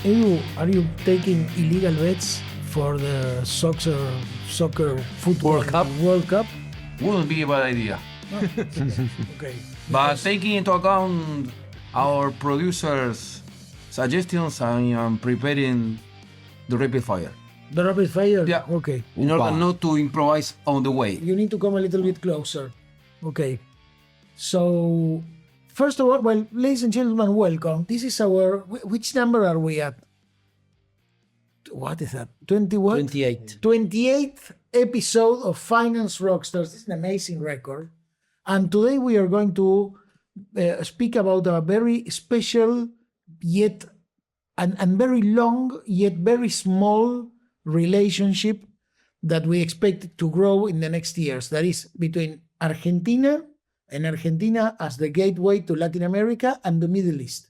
Edu, are you taking illegal bets for the soccer football World Cup? Wouldn't be a bad idea. No? Okay. But taking into account our producers' suggestions, I am preparing the rapid fire. The rapid fire? Yeah. Okay. In order not to improvise on the way. You need to come a little bit closer. Okay. So, first of all, well, ladies and gentlemen, welcome. This is our, which number are we at? What is that? 21? 28. 28th episode of Finance Rockstars. It's an amazing record. And today we are going to speak about a very special yet and very long yet very small relationship that we expect to grow in the next years. That is between Argentina and Argentina as the gateway to Latin America and the Middle East.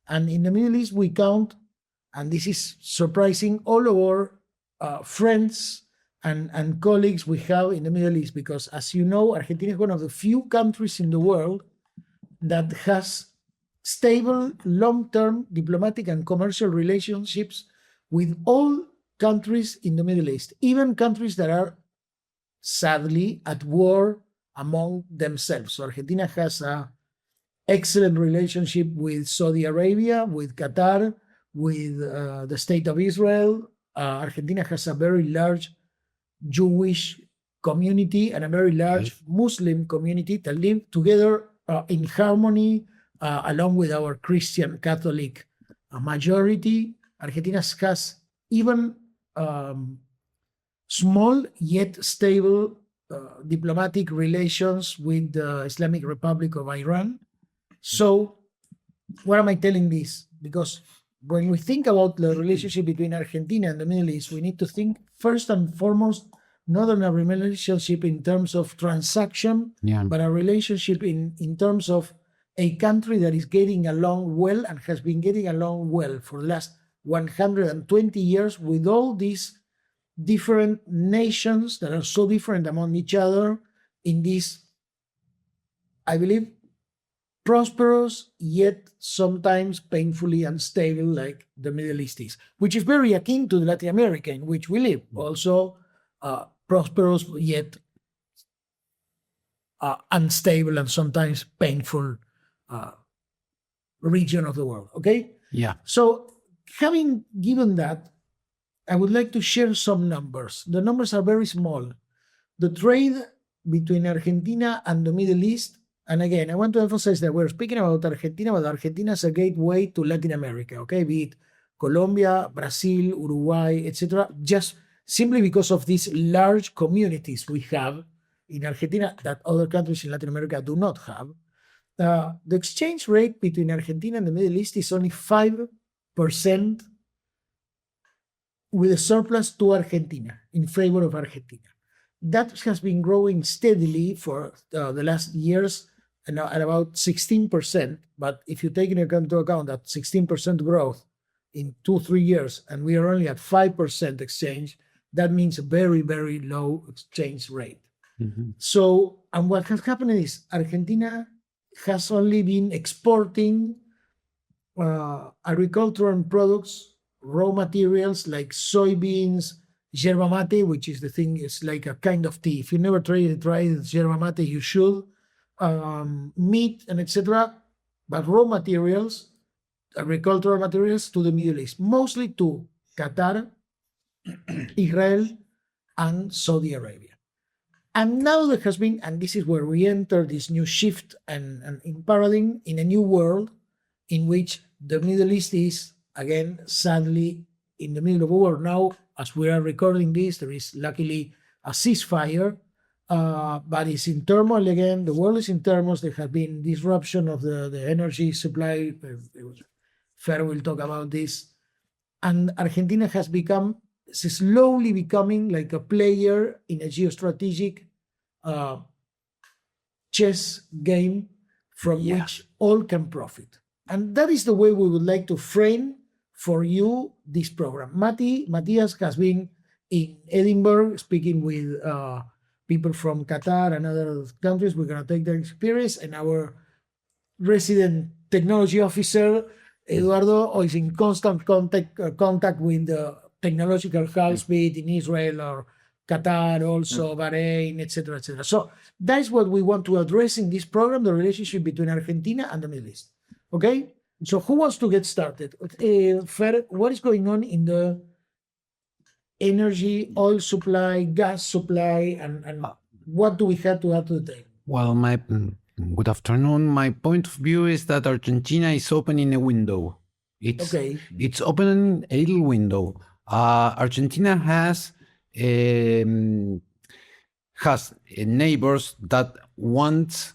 And in the Middle East we count, and this is surprising, all of our friends and colleagues we have in the Middle East, because as you know, Argentina is one of the few countries in the world that has stable, long-term diplomatic and commercial relationships with all countries in the Middle East, even countries that are sadly at war among themselves. So Argentina has an excellent relationship with Saudi Arabia, with Qatar, with the State of Israel. Argentina has a very large Jewish community and a very large Muslim community that live together in harmony along with our Christian Catholic majority. Argentina has even small yet stable diplomatic relations with the Islamic Republic of Iran. So why am I telling this? Because when we think about the relationship between Argentina and the Middle East, we need to think first and foremost not on a relationship in terms of transaction, but a relationship in terms of a country that is getting along well and has been getting along well for the last 120 years with all these different nations that are so different among each other in this, I believe, prosperous yet sometimes painfully unstable like the Middle East is, which is very akin to Latin America in which we live. Also prosperous yet unstable and sometimes painful region of the world. Okay? Yeah. So having given that, I would like to share some numbers. The numbers are very small. The trade between Argentina and the Middle East, and again, I want to emphasize that we're speaking about Argentina, but Argentina is a gateway to Latin America, okay? Be it Colombia, Brazil, Uruguay, etc. Just simply because of these large communities we have in Argentina that other countries in Latin America do not have. The exchange rate between Argentina and the Middle East is only 5%, with a surplus to Argentina, in favor of Argentina. That has been growing steadily for the last years and at about 16%. But if you take into account that 16% growth in 2-3 years, and we are only at 5% exchange, that means a very, very low exchange rate. Mm-hmm. So, and what has happened is Argentina has only been exporting agricultural products, raw materials like soybeans, yerba mate, which is the thing, is like a kind of tea. If you never tried yerba mate, you should. Meat and etc. But raw materials, agricultural materials to the Middle East, mostly to Qatar, Israel, and Saudi Arabia. And now there has been, and this is where we enter this new shift and in paradigm in a new world in which the Middle East is, again, sadly, in the middle of a war. Now, as we are recording this, there is luckily a ceasefire, but it's in turmoil again. The world is in turmoil. There has been disruption of the energy supply. Fer will talk about this. And Argentina has become, slowly becoming like a player in a geostrategic chess game from which all can profit. And that is the way we would like to frame for you this program. Matías has been in Edinburgh speaking with people from Qatar and other countries. We're going to take their experience, and our resident technology officer Eduardo is in constant contact with the technological hubs, be it in Israel or Qatar, also Bahrain, etc., etc. So that is what we want to address in this program: the relationship between Argentina and the Middle East. Okay. So who wants to get started? Fer, what is going on in the energy, oil supply, gas supply, and what do we have to add to the table? Well, good afternoon. My point of view is that Argentina is opening a window. It's opening a little window. Argentina has neighbors that want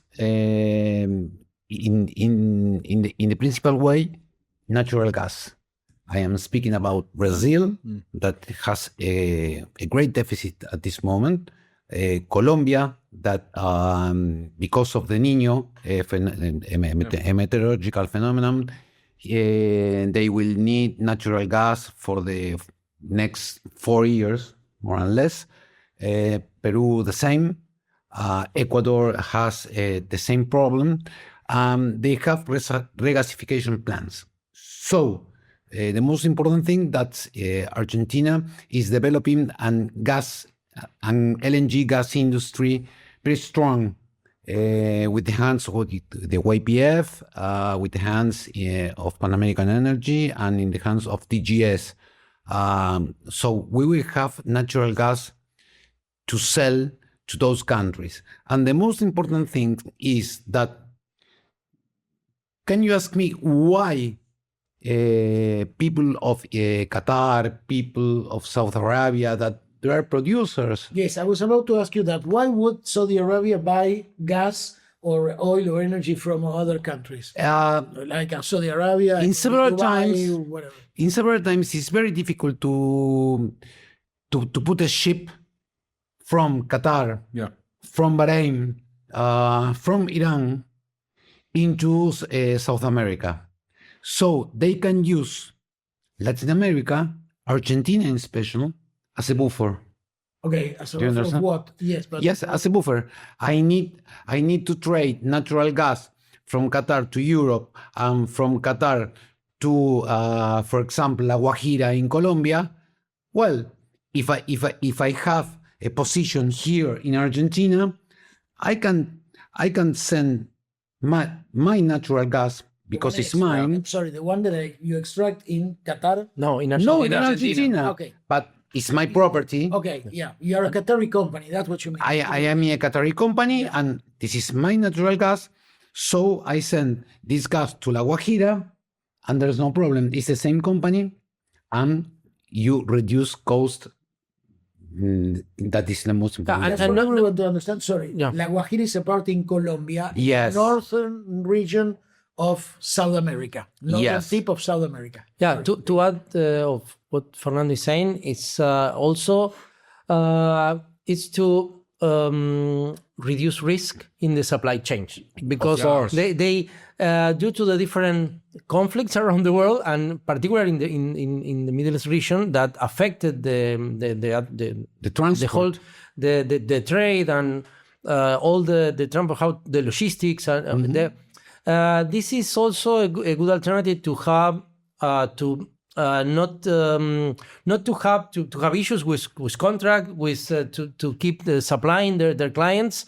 in the principal way natural gas. I am speaking about Brazil, that has a great deficit at this moment. Colombia, that because of the Niño, a meteorological phenomenon, they will need natural gas for the next 4 years, more or less. Peru, the same. Ecuador has the same problem. They have regasification plants. So the most important thing that Argentina is developing an LNG gas industry very strong with the hands of the YPF, with the hands of Pan American Energy, and in the hands of TGS. So we will have natural gas to sell to those countries. And the most important thing is that, can you ask me why people of Qatar, people of Saudi Arabia, that they are producers? Yes, I was about to ask you that. Why would Saudi Arabia buy gas or oil or energy from other countries? Like Saudi Arabia, in several Dubai, times, whatever. In several times, it's very difficult to put a ship from Qatar, from Bahrain, from Iran into South America. So they can use Latin America, Argentina in special, as a buffer. Okay, as a Do you buffer of understand? what? Yes, but Yes, as a buffer. I need to trade natural gas from Qatar to Europe and from Qatar to, for example, La Guajira in Colombia. Well, if I have a position here in Argentina, I can send my natural gas because it's mine. Sorry, the one that you extract in Qatar? No, in Argentina. No, in Argentina. Okay. But it's my property. Okay, yeah. You're a Qatari company. That's what you mean. I am a Qatari company, and this is my natural gas. So I send this gas to La Guajira, and there's no problem. It's the same company, and you reduce cost. That is the most important. That's what we want to understand. Sorry. Yeah. La Guajira is a part in Colombia, Yes. northern region of South America, northern Yes. tip of South America. Yeah, to add of what Fernando is saying, it's also it's to reduce risk in the supply chain, because they due to the different conflicts around the world, and particularly in the Middle East region, that affected the transport. the trade and all the transport, how the logistics and this is also a good alternative to have not to have issues with contract, with to keep the supplying their clients,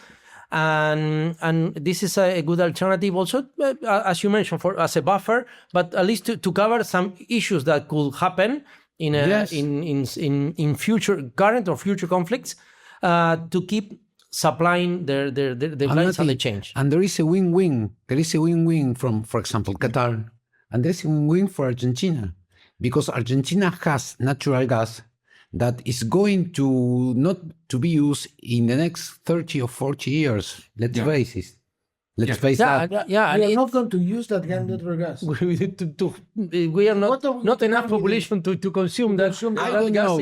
and this is a good alternative also, as you mentioned, for as a buffer, but at least to cover some issues that could happen in in future current or future conflicts, to keep supplying their clients and the change. And there is a win-win. There is a win-win from, for example, Qatar, and there is a win-win for Argentina, because Argentina has natural gas that is going to not to be used in the next 30 or 40 years. Let's face it. Let's face that. We are not going to use that natural gas. We are not enough population to consume that. I don't know.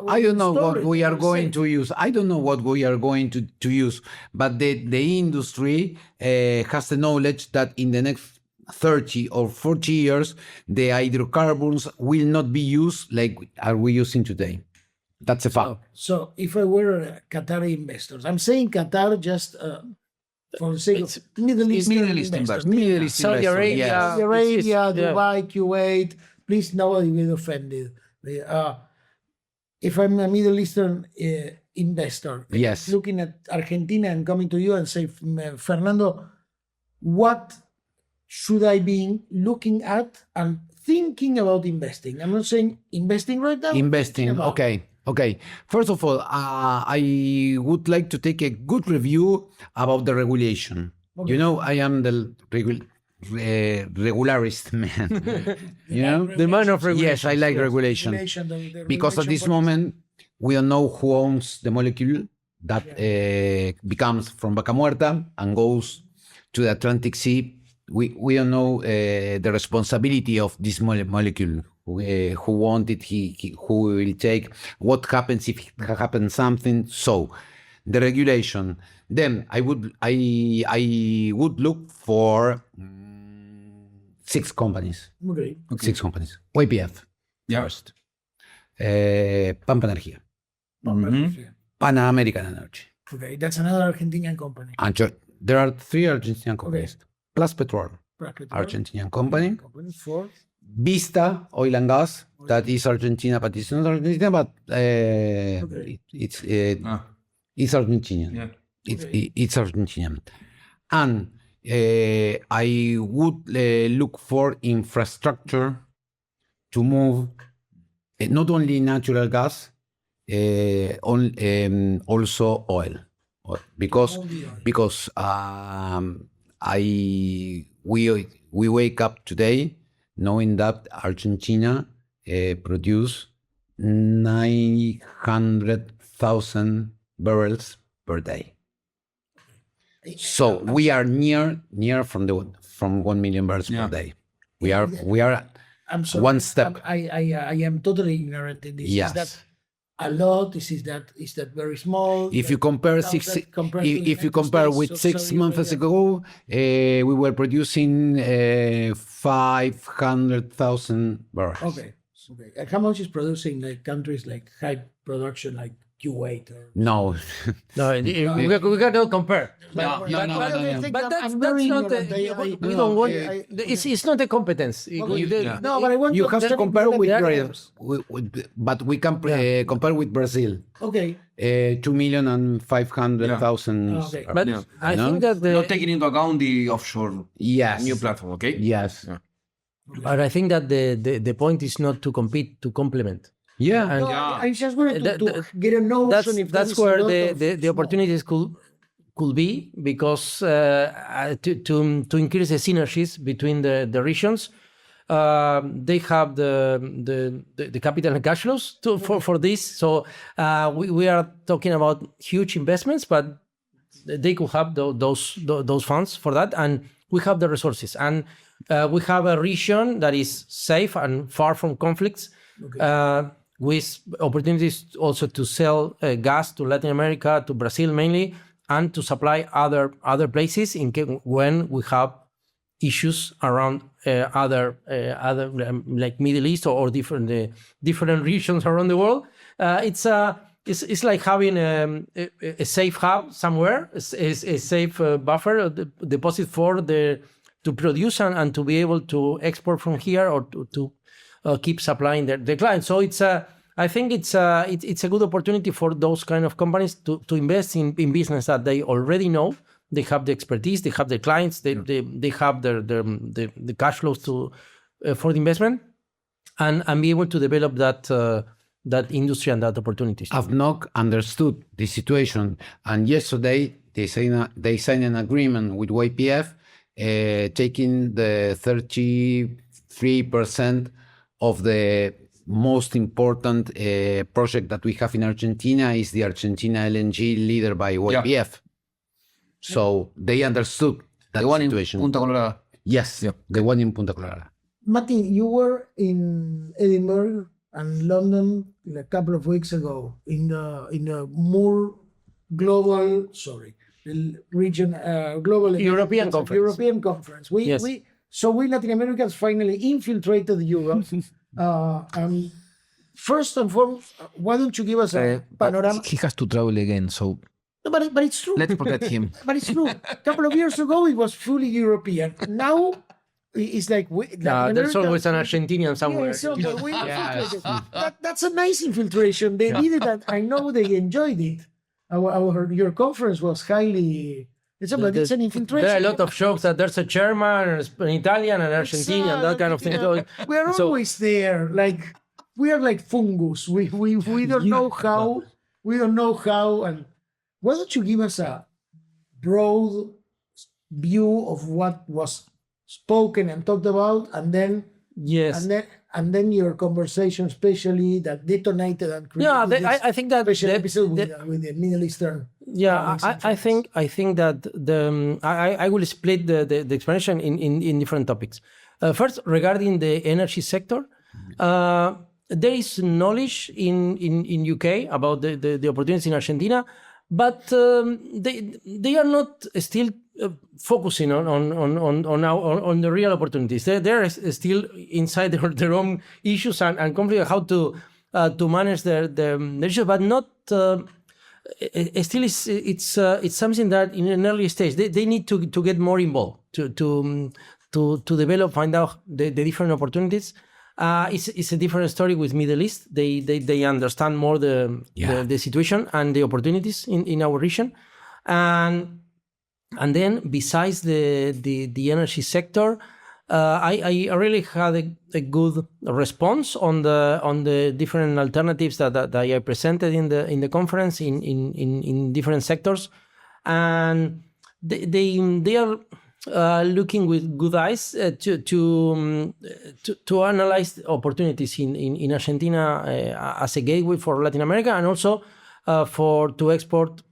I don't know what we are going to use. I don't know what we are going to use. But the industry has the knowledge that in the next 30 or 40 years, the hydrocarbons will not be used like are we using today. That's a fact. So if I were Qatari investors, I'm saying Qatar just for the sake of Middle East investors. Middle East Saudi investor, Arabia. yes. Saudi Arabia, It's- yeah. Dubai, Kuwait. Please, nobody will offend it. If I'm a Middle Eastern investor, Yes. looking at Argentina and coming to you and say, Fernando, what should I be looking at and thinking about investing? I'm not saying investing right now. Investing. thinking about- Okay. First of all, I would like to take a good review about the regulation. You know, I am the regularist man. You know, The man of regulation. yes, I like regulation because at this moment we don't know who owns the molecule that becomes from Vaca Muerta and goes to the Atlantic Sea. We don't know the responsibility of this molecule. Who wanted who will take, what happens if happens something. So the regulation. Then I would look for 6 companies. Okay. 6 companies. YPF Yeah. first. Pampa Energía. Okay, Pan American Energy. that's another Argentinian company. And there are 3 Argentinian companies. Plus Petrol, Argentinian company. For Vista Oil and Gas, that is Argentina, but it's not Argentina, but it's Argentinian. Yeah. It's Argentinian. And I would look for infrastructure to move not only natural gas, also oil, because we wake up today knowing that Argentina produce 900,000 barrels per day. So we are near from 1 million barrels per day. We are I'm sorry. one step. I am totally ignorant in this. Yes. Is that a lot? Is that very small? If you compare How that compares to the if you United compare States with or 6 Saudi months Arabia? ago, we were producing 500,000 barrels. Okay. And how much is producing like countries like high production like Kuwait or? No, No, we cannot compare. No. But that's I'm very not. ignorant. We don't want. I- It's not a competence. Yeah. No, but I want you to have to understand compare with relative Brazil, terms. but we can compare with Brazil. Okay. 2,500,000. Okay. But Yeah. I No? think that Not taking into account the offshore Yes. new platform, okay? Yes. Yeah. But I think that the point is not to compete, to complement. Yeah. And No, I just wanted That- to get a notion if that's there is a where lot the, of the, the small- opportunities could be, because to increase the synergies between the regions, they have the capital and cash flows for this. So we are talking about huge investments, but they could have those funds for that, and we have the resources, and we have a region that is safe and far from conflicts. With opportunities also to sell gas to Latin America, to Brazil mainly, and to supply other places when we have issues around other like Middle East or different regions around the world. It's like having a safe hub somewhere, a safe buffer, a deposit to produce and to be able to export from here or to keep supplying the clients. So I think it's a good opportunity for those kind of companies to invest in business that they already know. They have the expertise, they have the clients, they have the cash flows for the investment, and be able to develop that industry and that opportunities. AFNOC understood the situation, and yesterday they signed an agreement with YPF, taking the 33% of the most important project that we have in Argentina is the Argentina LNG leader by YPF. So they understood that The one situation. in Punta Colorada. Yes, the one in Punta Clara. Mati, you were in Edinburgh and London a couple of weeks ago in the more global, global European conference. European conference. We Latin Americans finally infiltrated Europe. First and foremost, why don't you give us a panorama? He has to travel again, so No, but it's true. Let's forget him. But it's true. A couple of years ago, it was fully European. Now, it's like there's always an Argentinian somewhere. Yeah, so we Yes. that's a nice infiltration. They did it, and I know they enjoyed it. Your conference was highly. It's an infiltration. There are a lot of jokes that there's a German, an Italian, an Argentinian, and that kind of thing. We are always there. Like we are like fungus. We don't know how. We don't know how. And why don't you give us a broad view of what was spoken and talked about, and then Yes. and then your conversation, especially that detonated and created Yeah, this I think that special the- episode with the Middle Eastern. Yeah, I think that I will split the explanation in different topics. First, regarding the energy sector, there is knowledge in UK about the opportunities in Argentina, but they are not still focusing on the real opportunities. They're still inside their own issues and conflict, how to manage their issues, but not. Still, it's something that in an early stage they need to get more involved to develop, find out the different opportunities. It's a different story with Middle East. They understand more the situation and the opportunities in our region, and then besides the energy sector, I really had a good response on the different alternatives that I presented in the conference in different sectors, and they are looking with good eyes to analyze opportunities in Argentina as a gateway for Latin America, and also to export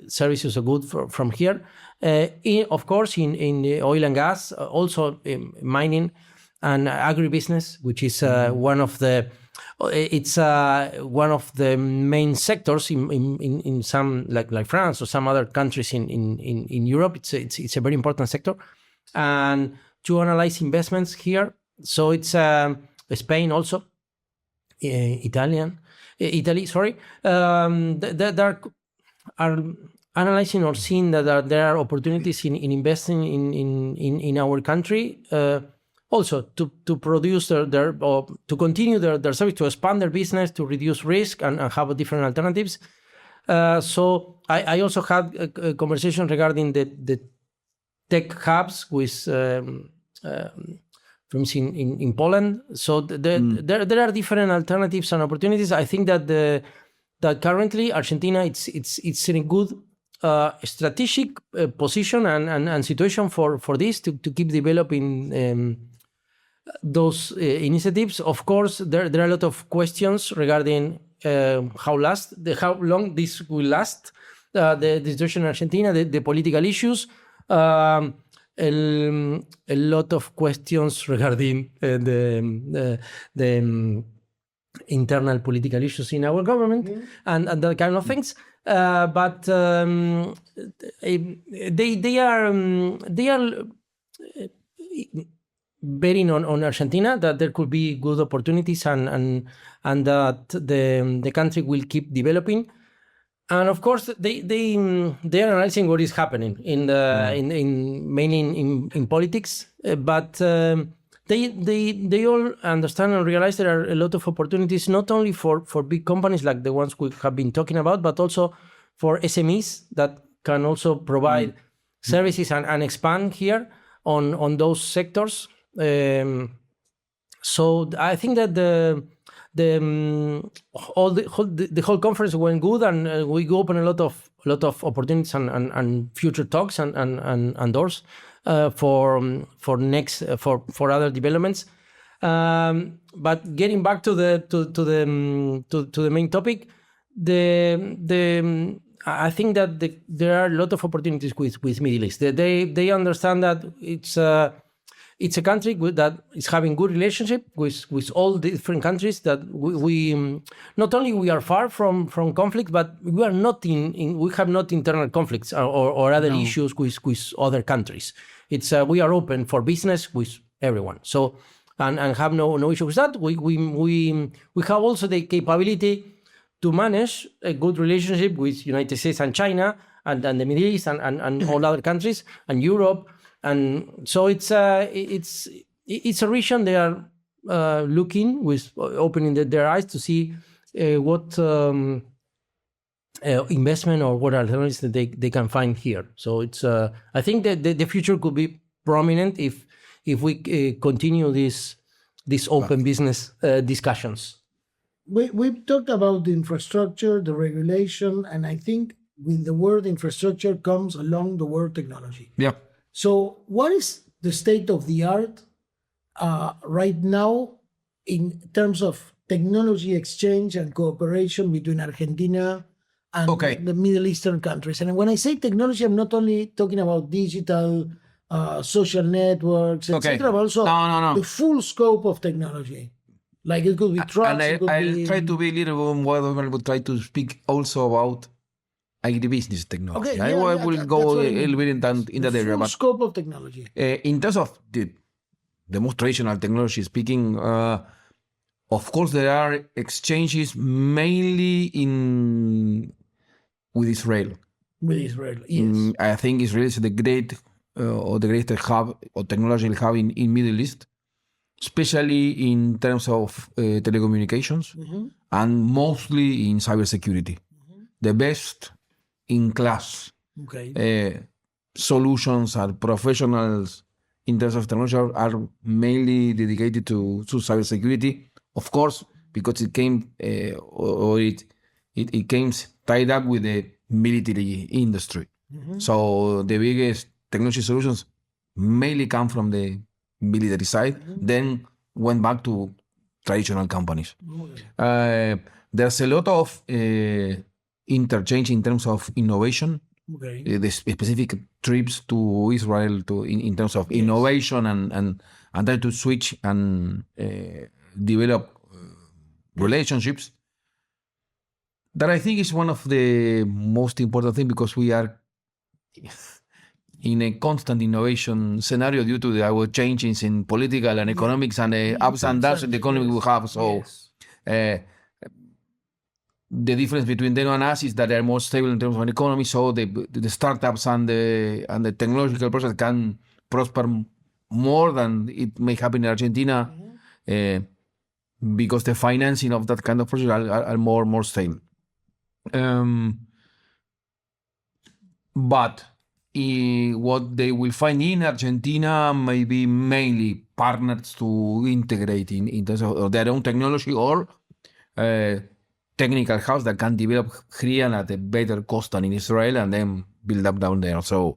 services or goods from here. Of course, in the oil and gas, also mining and agribusiness, which is one of the main sectors in some like France or some other countries in Europe. It's a very important sector, and to analyze investments here. So it's Spain also, Italy. Sorry, there are analyzing or seeing that there are opportunities in investing in our country, also to produce or to continue their service, to expand their business, to reduce risk and have different alternatives. So I also had a conversation regarding the tech hubs with firms in Poland. So there are different alternatives and opportunities. I think that currently Argentina it's in a good strategic position and situation for this to keep developing those initiatives. Of course, there are a lot of questions regarding how long this will last, the situation in Argentina, the political issues, a lot of questions regarding the internal political issues in our government and that kind of things. But they are betting on Argentina, that there could be good opportunities and that the country will keep developing. And of course, they are analyzing what is happening mainly in politics, but they all understand and realize there are a lot of opportunities, not only for big companies like the ones we have been talking about, but also for SMEs that can also provide services and expand here on those sectors. So I think that the whole conference went good, and we opened a lot of opportunities and future talks and doors for other developments. But getting back to the main topic, I think that there are a lot of opportunities with Middle East. They understand that it's a country that is having good relationship with all the different countries, that we not only we are far from conflict, but we are not we have not internal conflicts or other issues with other countries. It's we are open for business with everyone. So and have no issue with that. We have also the capability to manage a good relationship with United States and China and the Middle East and all other countries and Europe. And so it's a region they are looking with opening their eyes to see what investment or what alternatives that they can find here. So it's I think that the future could be prominent if we continue these open business discussions. We've talked about the infrastructure, the regulation, and I think with the word infrastructure comes along the word technology. Yeah. So what is the state of the art right now in terms of technology exchange and cooperation between Argentina and the Middle Eastern countries? And when I say technology, I'm not only talking about digital, social networks, etc., but also the full scope of technology. Like it could be trucks. And I'll try to be a little bit more, I will try to speak also about agribusiness technology. Okay, I will go a little bit in that area. Full scope of technology. In terms of the most traditional technology speaking, of course, there are exchanges mainly with Israel. With Israel, yes. I think Israel is the greatest hub or technological hub in Middle East, especially in terms of telecommunications and mostly in cybersecurity. The best in class solutions and professionals in terms of technology are mainly dedicated to cybersecurity. Of course, because it came it came tied up with the military industry. So the biggest technology solutions mainly come from the military side, then went back to traditional companies. There's a lot of interchange in terms of innovation. The specific trips to Israel in terms of innovation and try to switch and develop relationships. That I think is one of the most important things, because we are in a constant innovation scenario due to our changes in political and economics and the ups and downs in the economy we have. So the difference between them and us is that they're more stable in terms of an economy. So the startups and the technological process can prosper more than it may happen in Argentina, because the financing of that kind of project are more stable. But what they will find in Argentina may be mainly partners to integrate in terms of their own technology or technical house that can develop here at a better cost than in Israel and then build up down there. So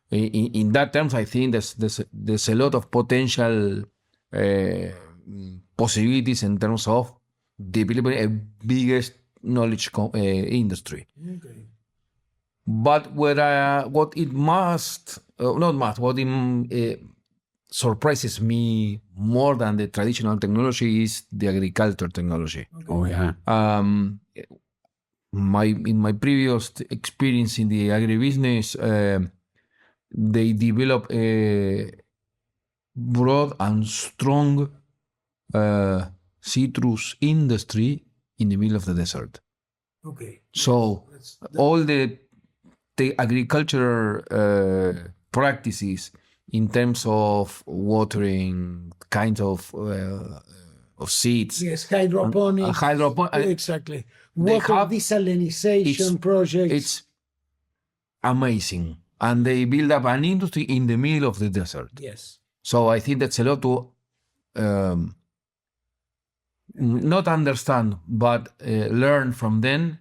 in that terms, I think there's a lot of potential possibilities in terms of developing a biggest knowledge industry. But what surprises me more than the traditional technology is the agriculture technology. In my previous experience in the agribusiness, they developed a broad and strong citrus industry in the middle of the desert. So all the agricultural practices in terms of watering, kinds of seeds. Yes, hydroponics. Exactly. Water desalinization projects. It's amazing. And they build up an industry in the middle of the desert. Yes. So I think that's a lot to not understand, but learn from them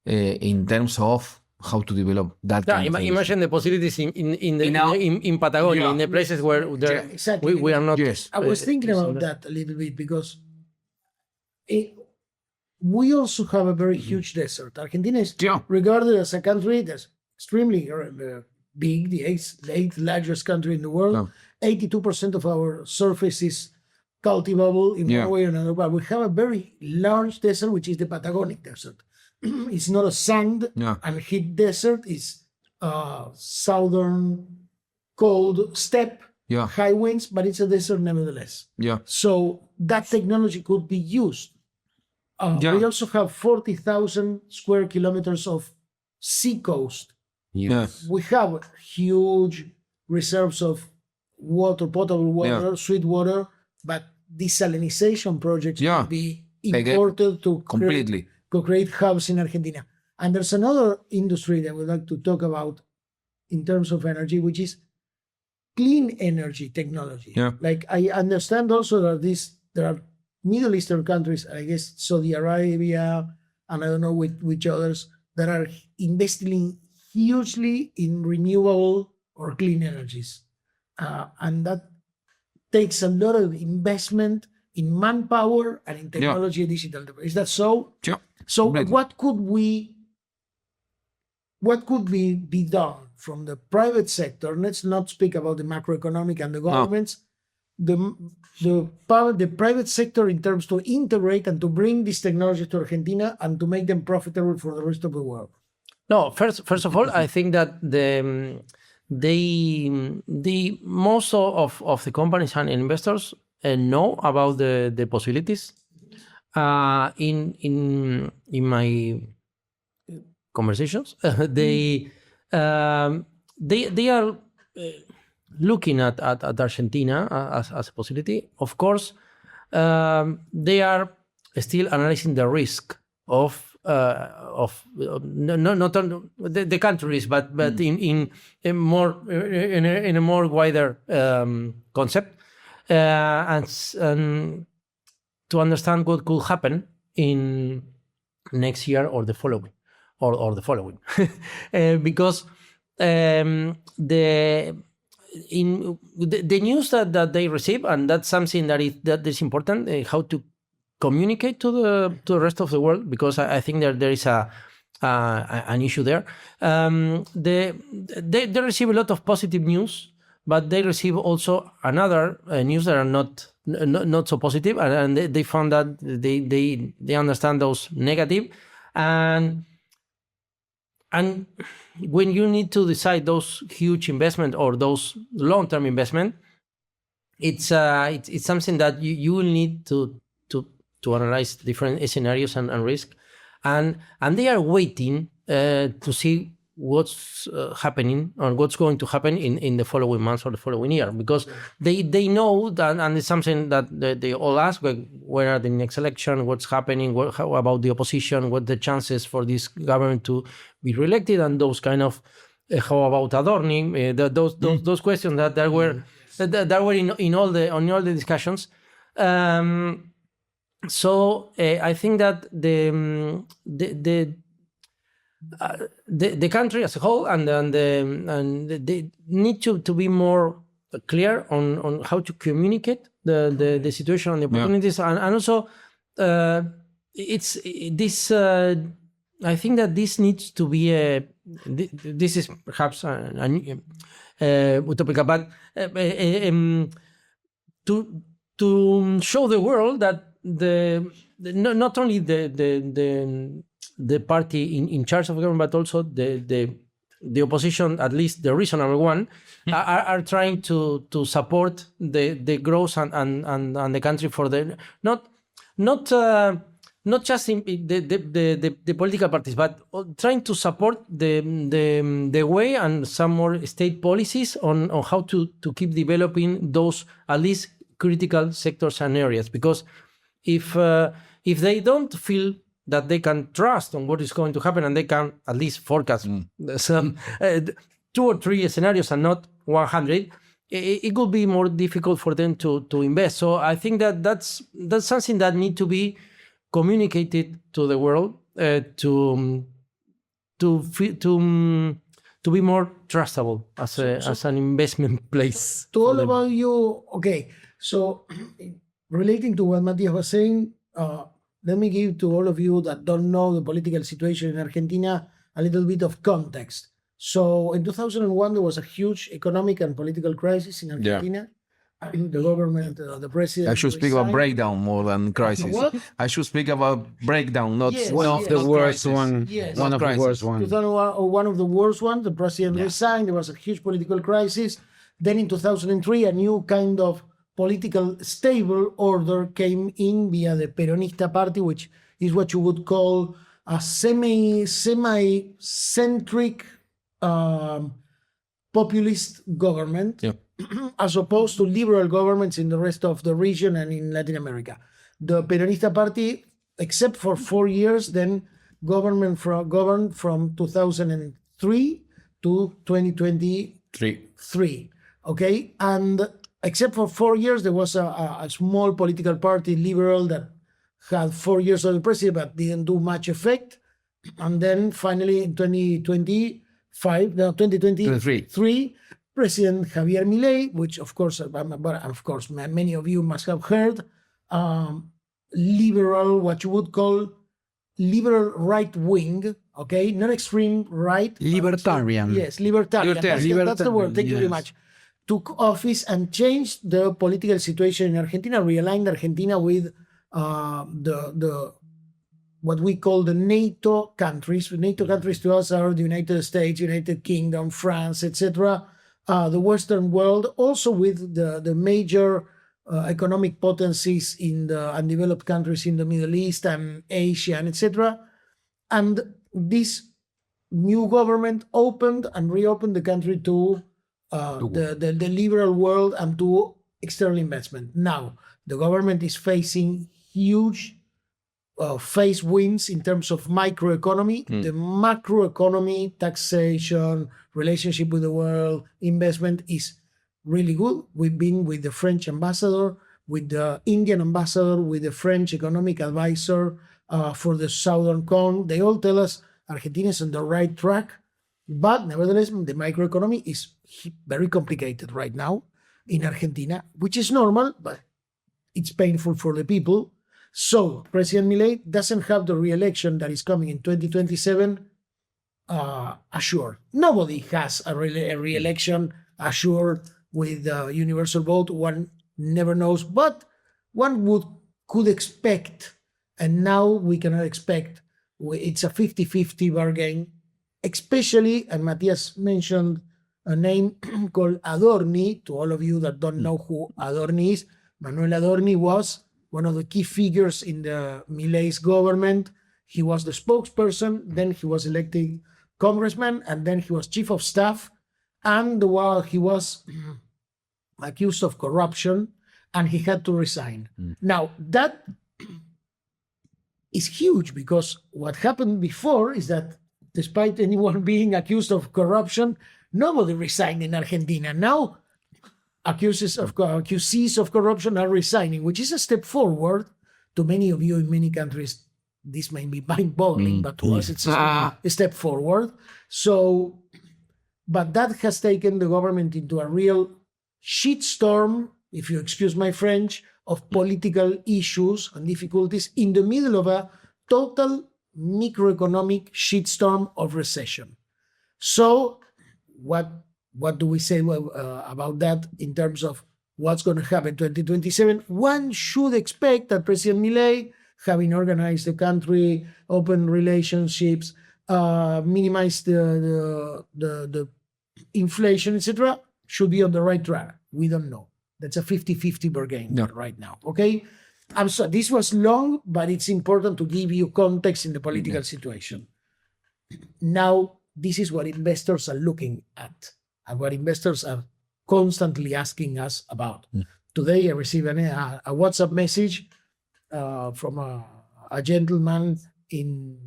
in terms of how to develop that. Imagine the possibilities in Patagonia, in the places where we are not. Yes. I was thinking about that a little bit because we also have a very huge desert. Argentina is regarded as a country that's extremely big, the eighth largest country in the world. 82% of our surface is cultivable in one way or another. But we have a very large desert, which is the Patagonic Desert. It's not a sand and heat desert. It's southern cold steppe, high winds, but it's a desert nevertheless. So that technology could be used Yeah. We also have 40,000 square kilometers of sea coast. Yes. We have huge reserves of water, potable water, sweet water, but desalinization projects Yeah. can be They get imported to completely. create hubs in Argentina. And there's another industry that we'd like to talk about in terms of energy, which is clean energy technology. Yeah. Like I understand also that there are Middle Eastern countries, I guess Saudi Arabia, and I don't know which others, that are investing hugely in renewable or clean energies. And that takes a lot of investment in manpower and in technology and digital. Is that so? Yeah. So Completely. what could be done from the private sector? Let's not speak about the macroeconomic and the governments. The private sector in terms to integrate and to bring these technologies to Argentina and to make them profitable for the rest of the world. No, first of all, I think that the most of the companies and investors know about the possibilities. In my conversations, they are looking at Argentina as a possibility. Of course, they are still analyzing the risk of not on the countries, but in a more wider concept, and to understand what could happen in next year or the following, because the news that they receive, and that's something that is important, how to communicate to the rest of the world, because I think that there is an issue there. They receive a lot of positive news, but they receive also another news that are not so positive, and they found that they understand those negative, and when you need to decide those huge investment or those long-term investment, it's something that you will need to analyze different scenarios and risk, and they are waiting to see what's happening or what's going to happen in the following months or the following year, because they know that, and it's something that they all ask, where are the next election, what's happening, how about the opposition, what the chances for this government to be reelected, and those kind of how about adorning, those questions that were in all the discussions. So I think that the country as a whole and they need to be more clear on how to communicate the situation and the opportunities, and also it's this. I think that this needs to be this is perhaps an utopic, but to show the world that not only the party in charge of government, but also the opposition, at least the reasonable one, are trying to support the growth and the country for the not just in the political parties, but trying to support the way and some more state policies on how to keep developing those at least critical sectors and areas, because if they don't feel that they can trust on what is going to happen and they can at least forecast some 2 or 3 scenarios and not 100, it could be more difficult for them to invest. So I think that that's something that need to be communicated to the world to be more trustable as an investment place. To all about you, okay. So relating to what Matías was saying, let me give to all of you that don't know the political situation in Argentina a little bit of context. So in 2001, there was a huge economic and political crisis in Argentina. The government, the president. I should speak about breakdown more than crisis. What? I should speak about breakdown, not Yes, One of the yes. worst crisis. one. Yes. One of the Crisis. worst one. 2001, one of the worst ones. The president resigned. There was a huge political crisis. Then in 2003, a new kind of political stable order came in via the Peronista party, which is what you would call a semi-centric populist government, as opposed to liberal governments in the rest of the region and in Latin America. The Peronista Party, except for 4 years, then governed from 2003 to 2023. Okay, and except for 4 years, there was a small political party, liberal, that had 4 years of the president but didn't do much effect. And then finally in 2023, President Javier Milei, which of course many of you must have heard, liberal, what you would call liberal right wing, okay, not extreme right, Libertarian. yes, libertarian. That's the word. Thank you very much. Took office and changed the political situation in Argentina, realigned Argentina with the what we call the NATO countries. NATO countries to us are the United States, United Kingdom, France, etc. The Western world, also with the major economic potencies in the undeveloped countries in the Middle East and Asia, and etc. And this new government opened and reopened the country to the liberal world and to external investment. Now, the government is facing huge face winds in terms of microeconomy. The macroeconomy, taxation, relationship with the world, investment is really good. We've been with the French ambassador, with the Indian ambassador, with the French economic advisor for the Southern Cone. They all tell us Argentina is on the right track, but nevertheless, the microeconomy is very complicated right now in Argentina, which is normal, but it's painful for the people. So President Milei doesn't have the re-election that is coming in 2027 assured. Nobody has a re-election assured with universal vote. One never knows, but one could expect, and now we cannot expect. It's a 50-50 bargain, especially, and Matías mentioned a name called Adorni. To all of you that don't know who Adorni is, Manuel Adorni was one of the key figures in the Milei's government. He was the spokesperson, then he was elected congressman, and then he was chief of staff. And while he was accused of corruption, and he had to resign. Now, that is huge, because what happened before is that despite anyone being accused of corruption, nobody resigned in Argentina. Now, accusees of corruption are resigning, which is a step forward. To many of you in many countries, this may be mind-boggling, but to us it's a step forward. So, but that has taken the government into a real shitstorm, if you excuse my French, of political issues and difficulties in the middle of a total microeconomic shitstorm of recession. So, what do we say about that in terms of what's going to happen in 2027? One should expect that President Milei, having organized the country, open relationships, minimize the inflation, etc., should be on the right track. We don't know. That's a 50-50 bargain right now. Okay? I'm sorry, this was long, but it's important to give you context in the political situation. Now, this is what investors are looking at, and what investors are constantly asking us about. Today, I received a WhatsApp message from a gentleman in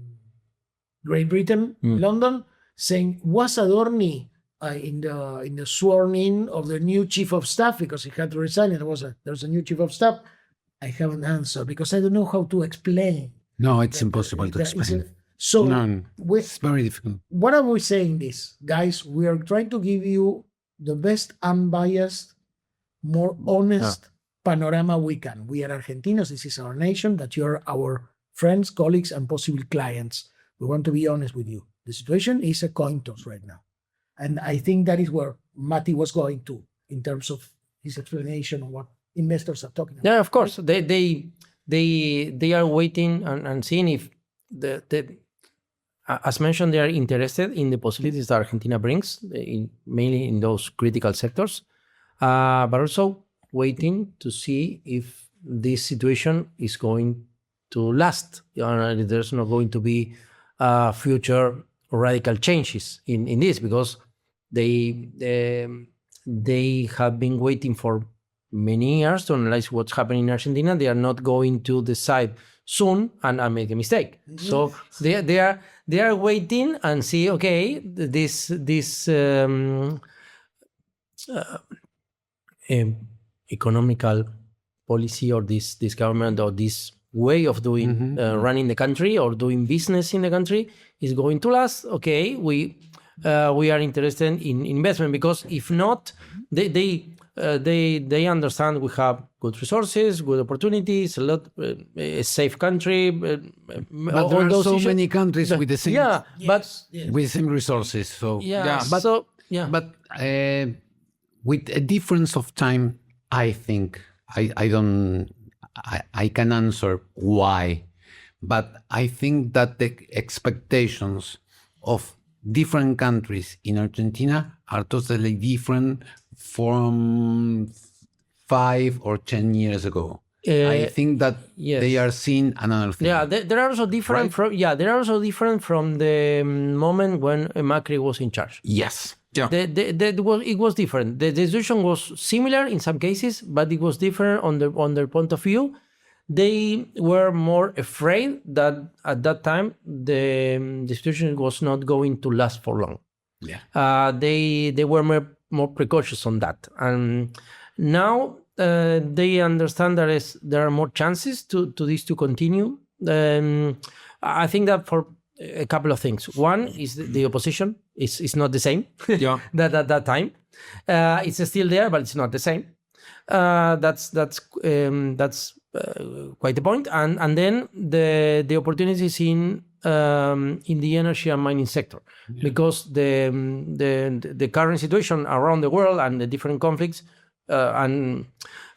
Great Britain, London, saying, was Adorni in the sworn in of the new chief of staff, because he had to resign, and there's a new chief of staff? I haven't answered because I don't know how to explain. No, it's impossible to explain. So it's very difficult. What are we saying this, guys? We are trying to give you the best unbiased, more honest panorama we can. We are Argentinos. This is our nation, that you're our friends, colleagues, and possible clients. We want to be honest with you. The situation is a coin toss right now. And I think that is where Mati was going to in terms of his explanation of what investors are talking about. Yeah, of course. They are waiting and seeing if as mentioned, they are interested in the possibilities that Argentina brings, mainly in those critical sectors, but also waiting to see if this situation is going last. There's not going to be future radical changes in this, because they have been waiting for many years to analyze what's happening in Argentina. They are not going to decide soon and make a mistake. So they are waiting and see, okay, this economical policy, or this government, or this way of doing running the country or doing business in the country is going to last. Okay, we are interested in investment, because if not, they understand we have good resources, good opportunities, a safe country. But there are so many countries with the same with the same resources. So but with a difference of time, I think I can answer why, but I think that the expectations of different countries in Argentina are totally different from 5 or 10 years ago. I think that they are seeing another thing. Yeah, they are also different from. Yeah, they are also different from the moment when Macri was in charge. Yes. Yeah. It was different. The situation was similar in some cases, but it was different on their point of view. They were more afraid that at that time the situation was not going to last for long. Yeah. They were more precautious on that, and now they understand there are more chances to this to continue. I think that for a couple of things. One is the opposition is not the same. Yeah. that at that time, it's still there, but it's not the same. That's quite the point. And then the opportunities in the energy and mining sector, because the current situation around the world and the different conflicts and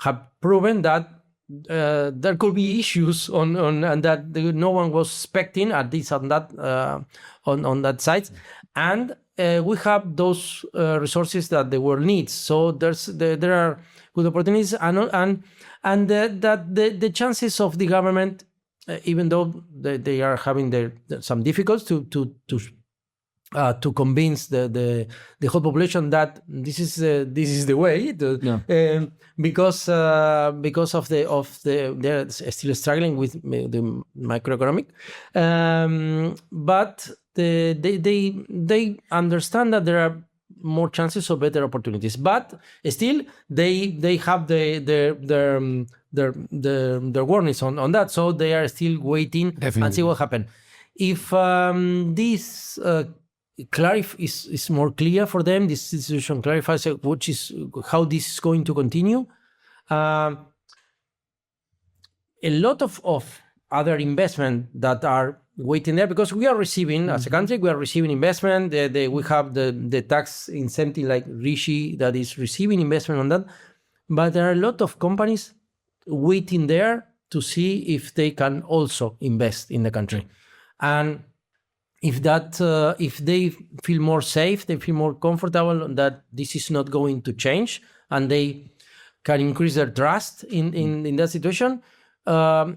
have proven that there could be issues on and that no one was expecting, at least on that on that side, and we have those resources that the world needs. So there are good opportunities, and the chances of the government, even though they are having some difficulties to convince the whole population that this is the way, because of they're still struggling with the macroeconomic, but they understand that there are more chances of better opportunities, but still they have their warnings on that, so they are still waiting and see what happens. If this is more clear for them, this situation clarifies which is how this is going to continue. A lot of other investment that are waiting there, because we are receiving, as a country, we are receiving investment. We have the tax incentive like RISI that is receiving investment on that, but there are a lot of companies waiting there to see if they can also invest in the country. And if they feel more safe, they feel more comfortable that this is not going to change, and they can increase their trust in that situation,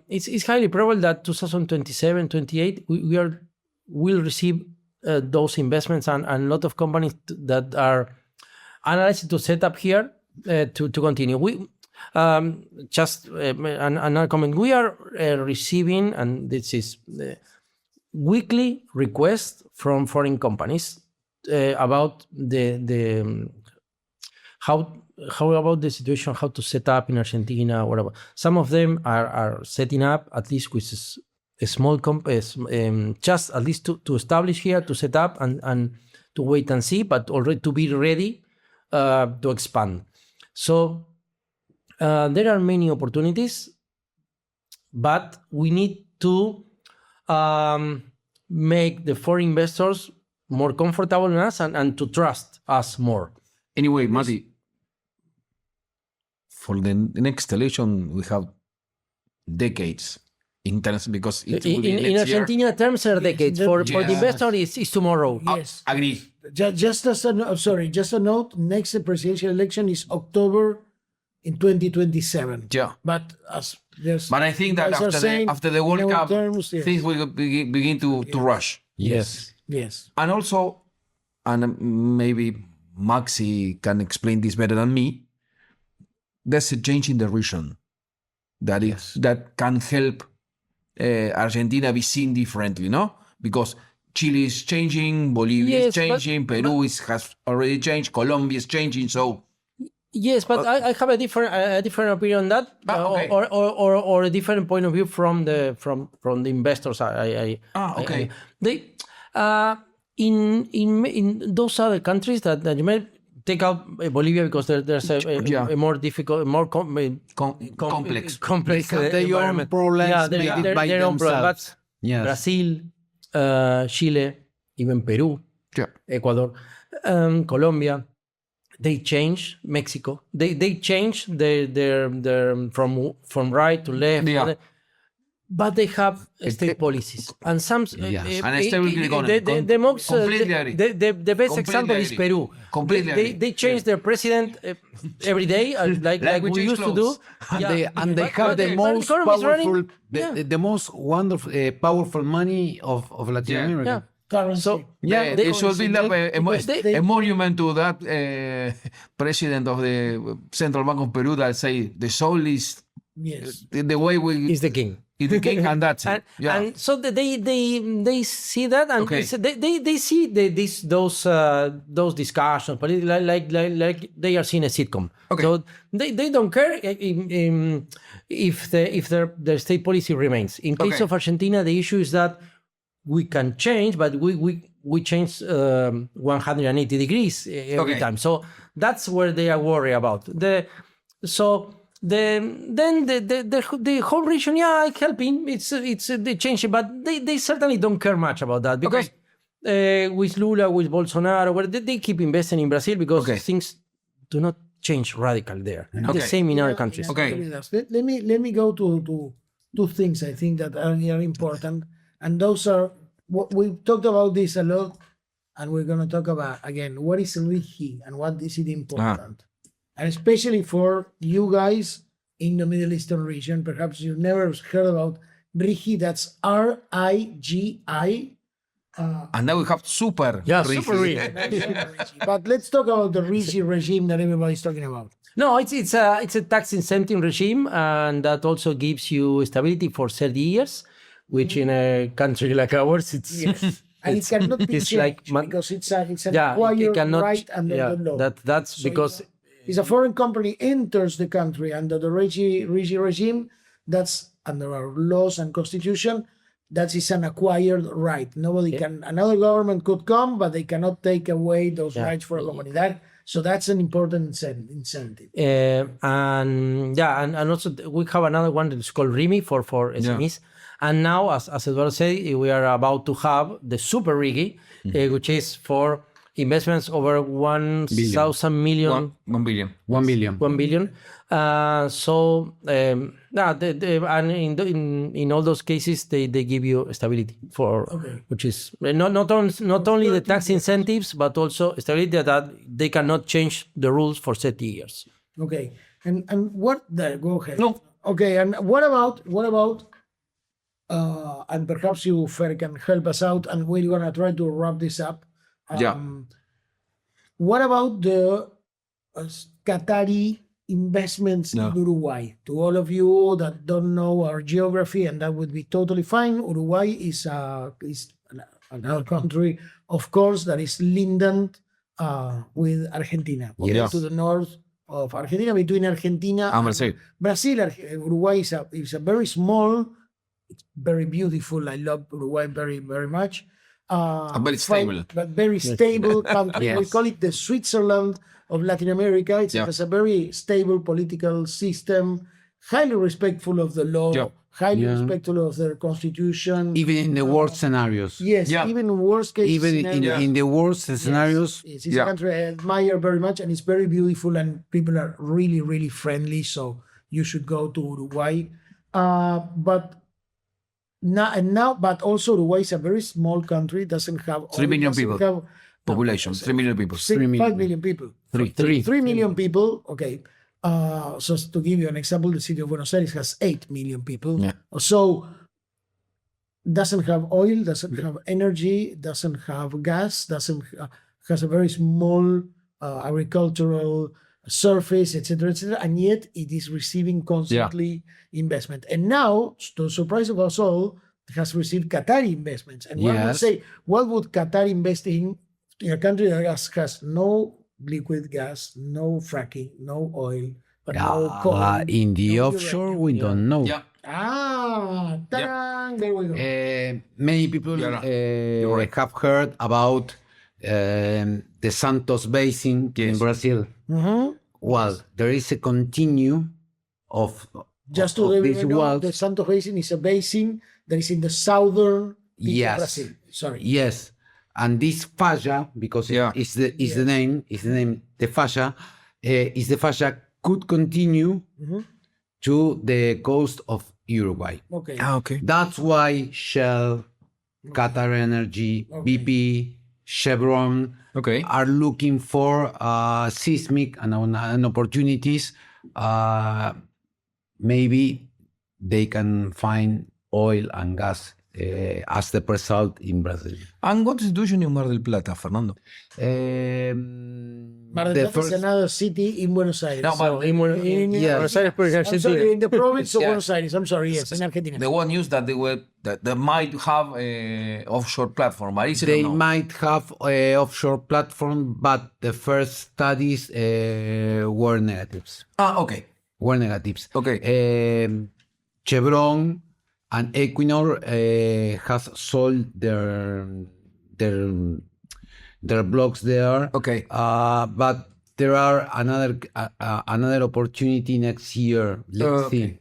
it's highly probable that 2027, 28, will receive those investments, and a lot of companies that are analyzed to set up here to continue. We just another comment. We are receiving, and this is weekly requests from foreign companies about how about the situation, how to set up in Argentina, whatever. Some of them are setting up at least with a small company, just at least to establish here, to set up and to wait and see, but already to be ready to expand. So there are many opportunities, but we need to make the foreign investors more comfortable in us and to trust us more. Anyway, Mati, for the next election, we have decades in terms, because it will be in Argentina, terms are decades. For the investor, is tomorrow. Yes. Agree. Just a note, next presidential election is October in 2027. Yeah. But as there's, But I think that guys are saying, after the in World our Cup, terms, yes. things will begin to rush. Yes. Yes. And also, and maybe Maxi can explain this better than me, there's a change in the region that can help Argentina be seen differently, no? Because Chile is changing, Bolivia is Yes, changing, Peru has already changed, Colombia is changing, so Yes, but I have a different opinion on that, okay. or a different point of view from the investors. okay. They in those other countries that you may take out Bolivia because there's a more difficult, more complex. complex Their own environment. problems Yeah, by their own problems. themselves. But Yes. Brazil, Chile, even Peru, Yeah. Ecuador, Colombia. They change Mexico. They change their from right to left. Yeah. But they have state policies, and some Yes. And a stable economy. the most Completely agree. the best Completely example is agree. Peru. Completely agree. They change their president every day, like we we change used to clothes. do. And they have the most powerful, the most wonderful, powerful money of Latin Yeah. America. Yeah. Currency. So Yeah, They should build up they- a monument to that president of the Central Bank of Peru that say the soul is Yes. the way we is the king. is the king, and that's it. Yeah. And so they see that, and Okay. they see those discussions, but like they are seeing a sitcom. Okay. So they don't care if their state policy remains. In case Okay. of Argentina, the issue is that we can change, but we change 180 degrees every Okay. time. So that's where they are worried about. The whole region, yeah, helping. It's they change it, but they certainly don't care much about that because with Lula, with Bolsonaro, where they keep investing in Brazil because Okay. things do not change radical there. The Okay. same in other countries. Okay. Let me go to two things I think that are important, and those are what we've talked about this a lot, and we're going to talk about again what is RIGI and what is it important, and especially for you guys in the Middle Eastern region. Perhaps you've never heard about RIGI. That's RIGI. And now we have super. Yeah, Ricky. super real. But let's talk about the RIGI regime that everybody's talking about. No, it's a tax incentive regime, and that also gives you stability for 30 years, which in a country like ours, it's Yes. And it cannot be it's changed like because it's an yeah, acquired it cannot, right under yeah, the law. that's So because if a foreign company enters the country under the RIGI regime, that's under our laws and constitution, that is an acquired right. Nobody can, another government could come, but they cannot take away those rights for a company. So that's an important incentive. and also we have another one that's called RIMI for SMEs. And now, as Eduardo said, we are about to have the super RIGI, which is for investments over 1,000 million. 1 billion. 1 million. 1 billion. And in all those cases, they give you stability for, which is not only the tax incentives, but also stability that they cannot change the rules for 30 years. Okay. And what go ahead. No. Okay, and what about and perhaps you Fer can help us out, and we're gonna try to wrap this up. What about the Qatari investments in Uruguay? To all of you that don't know our geography, and that would be totally fine. Uruguay is another country, of course, that is linked with Argentina. Yes. To the north of Argentina, between Argentina And Brazil. Brazil. Uruguay is a very small, it's very beautiful. I love Uruguay very, very much. very stable. But very stable country. Yes. We call it the Switzerland of Latin America. It has a very stable political system, highly respectful of the law, highly respectful of their constitution. Even in the worst scenarios. Yes, even in worst case Even scenarios. in the worst scenarios. Yes, it's a country I admire very much, and it's very beautiful, and people are really, really friendly. So you should go to Uruguay. But also Uruguay is a very small country. Doesn't have 3 million doesn't people. have- Population, 3 million people. 5 million people. 3 million people. Okay, So to give you an example, the city of Buenos Aires has 8 million people. Yeah. So doesn't have oil, doesn't have energy, doesn't have gas, has a very small agricultural surface, etc., and yet it is receiving constantly investment. And now, to the surprise of us all, it has received Qatari investments. And one would Yes. say, what would Qatar invest in a country that has no liquid gas, no fracking, no oil, but no coal? In the no offshore, uranium? we don't know. Yeah. Ta-da! There we go. Many people You're right. have heard about the Santos Basin in Yes. Brazil. Mhm. Well, there is a continue of Just to of let these you know, walls. the Santos Basin is a basin that is in the southern tip of Yes. Brazil. Sorry. Yes, and this fascia, because Yeah. it's the name, the fascia, is the fascia could continue to the coast of Uruguay. Okay. Okay. That's why Shell, Qatar Energy, BP, Chevron Okay. are looking for seismic and opportunities. Maybe they can find oil and gas as the result in Brazil. And what is the situation in Mar del Plata, Fernando? Mar del The Plata is another city in Buenos Aires. No, but Yeah. Buenos Aires, pero I'm sorry, Argentina. in the province of Yeah. Buenos Aires. I'm sorry, yes, in Argentina. The one news that they might have a offshore platform, but is it They or no? might have a offshore platform, but the first studies were negatives. Okay. Were negatives. Okay. Chevron and Equinor has sold their blocks there. Okay. But there are another opportunity next year. Let's see.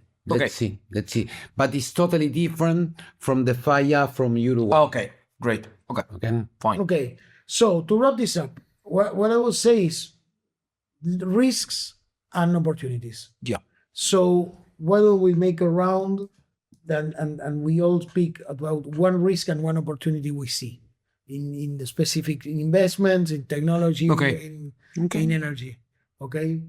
Let's see. But it's totally different from the fire from Uruguay. Okay. Great. Okay. Okay. Fine. Okay, so to wrap this up, what I will say is risks and opportunities. Yeah. So why don't we make a round and we all speak about one risk and one opportunity we see in the specific investments, in technology, Okay. in energy. Okay?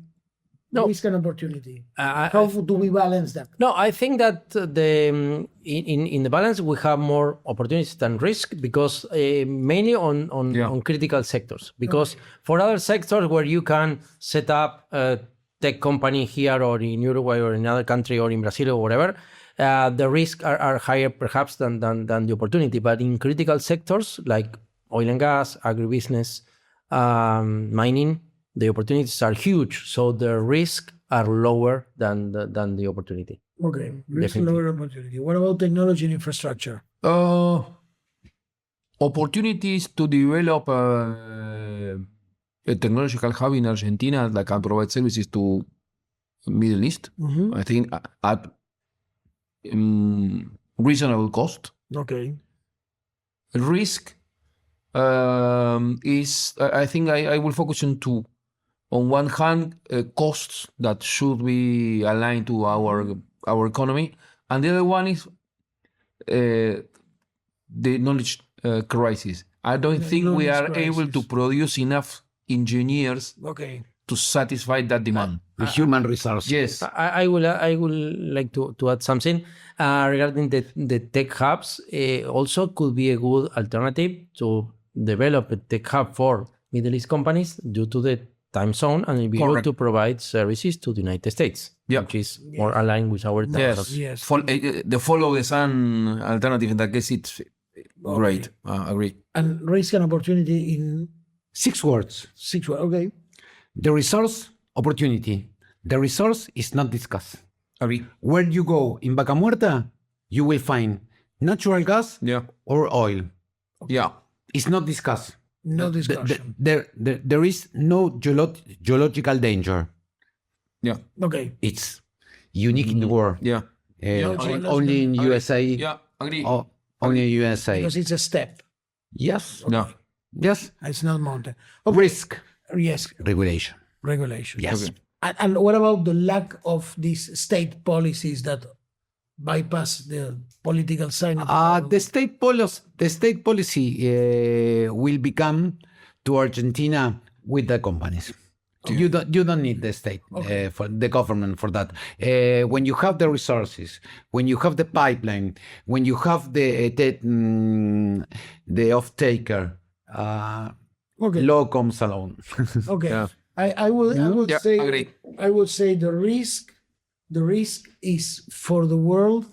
No. Risk and opportunity. I- How do we balance that? No, I think that in the balance we have more opportunities than risk because mainly on critical sectors. Because for other sectors where you can set up a tech company here or in Uruguay or in another country or in Brazil or whatever, the risks are higher perhaps than the opportunity. But in critical sectors like oil and gas, agribusiness, mining, the opportunities are huge, so the risks are lower than the opportunity. Okay, risk Definitely. lower opportunity. What about technology and infrastructure? Opportunities to develop a technological hub in Argentina that can provide services to Middle East. I think at reasonable cost. Okay. Risk is, I think I will focus on two. On one hand, costs that should be aligned to our economy, and the other one is the knowledge crisis. I don't think we knowledge are able to crisis. produce enough engineers Okay. to satisfy that demand. The human resource. Yes. I will like to add something regarding the tech hubs. Also, could be a good alternative to develop a tech hub for Middle East companies due to the time zone, and it'll be able Correct. to provide services to the United States, Yeah. which is more aligned with our time Yes. zone. Yes. The follow the sun alternative in that case, it's great. Agree. And risk and opportunity in 6 words. 6 words. Okay. The resource, opportunity. The resource is not discussed. Agree. Where you go in Vaca Muerta, you will find natural gas Yeah. or oil. Yeah. It's not discussed. No discussion. There is no geological danger. Yeah. Okay. It's unique in the world. Yeah. Only in USA. Yeah. Agree. Only in USA. Because it's a step. Yes. Yeah. Yes. It's not mountain. Okay. Risk. Yes. Regulation. Regulation. Yes. Okay. And what about the lack of these state policies that bypass the political side? of The state policy will become to Argentina with the companies. You don't need the state for the government for that. When you have the resources, when you have the pipeline, when you have the off taker, law comes alone. Okay. Yeah. I would Yeah, say agree. I would say the risk is for the world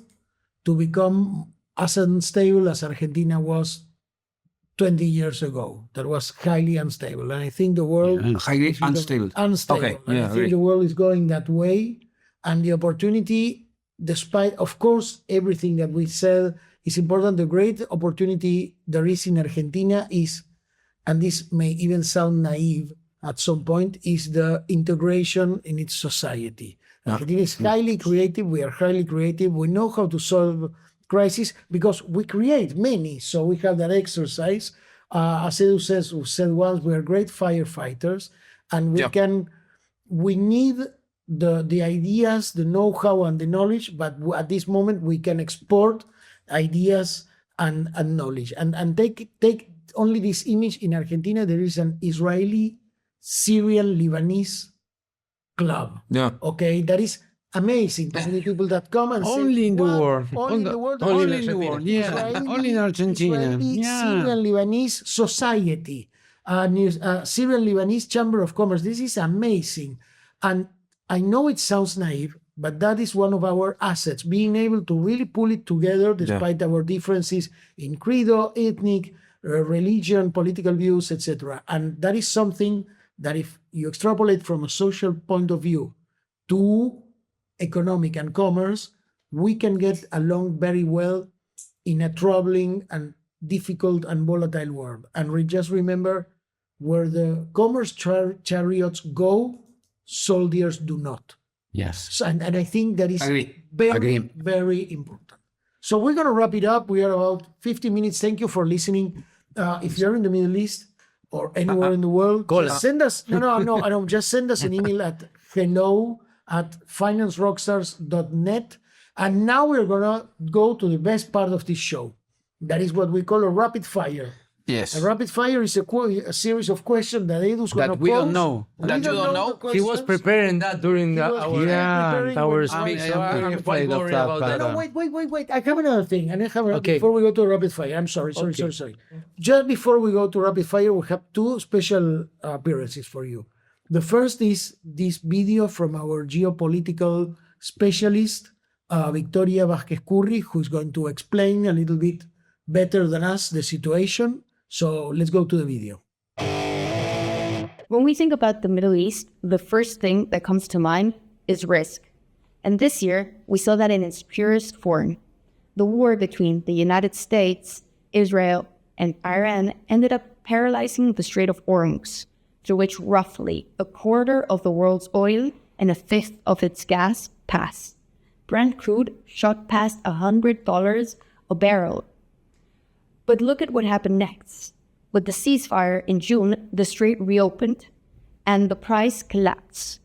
to become as unstable as Argentina was 20 years ago. That was highly unstable. And I think the world Highly is becoming unstable. unstable. Okay, And yeah, I think agree. the world is going that way. And the opportunity, despite, of course, everything that we said is important, the great opportunity there is in Argentina is, and this may even sound naive at some point, is the integration in its society. Argentina is highly creative. We are highly creative. We know how to solve crises because we create many. So we have that exercise. As Edu said once, we are great firefighters, and we need the ideas, the know-how, and the knowledge. But at this moment, we can export ideas and knowledge. And take only this image in Argentina. There is an Israeli, Syrian, Lebanese club. Yeah. Okay, that is amazing. To many people that come and say, Only in the "What? world. Only in the world. Only in the world. Yeah. Israeli- Only in Argentina. Israeli, Yeah. Syrian Lebanese Society, Syrian Lebanese Chamber of Commerce. This is amazing. And I know it sounds naive, but that is one of our assets, being able to really pull it together despite our differences in credo, ethnic, religion, political views, etc. And that is something that if you extrapolate from a social point of view to economic and commerce, we can get along very well in a troubling and difficult and volatile world. And we just remember, where the commerce chariots go, soldiers do not. Yes. So, and I think that is Agree. very, very important. So we're going to wrap it up. We are about 50 minutes. Thank you for listening. If you're in the Middle East or anywhere in the world, just send us, just send us an email at hello@financerockstars.net. And now we're going to go to the best part of this show. That is what we call a rapid fire. Yes. A rapid fire is a series of questions that Edu's going to pose. we don't know. That you don't know? the He was questions. preparing that during He was our preparing our when- speech. I'm So I'm afraid quite of worried that, about but, that. No, wait. I have another thing. Okay. Before we go to rapid fire, I'm sorry. Just before we go to rapid fire, we have two special appearances for you. The first is this video from our geopolitical specialist, Victoria Vázquez Curry, who's going to explain a little bit better than us the situation. So let's go to the video. When we think about the Middle East, the first thing that comes to mind is risk. And this year, we saw that in its purest form. The war between the United States, Israel, and Iran ended up paralyzing the Strait of Hormuz, through which roughly a quarter of the world's oil and a fifth of its gas pass. Brent crude shot past $100 a barrel. But look at what happened next. With the ceasefire in June, the strait reopened and the price collapsed.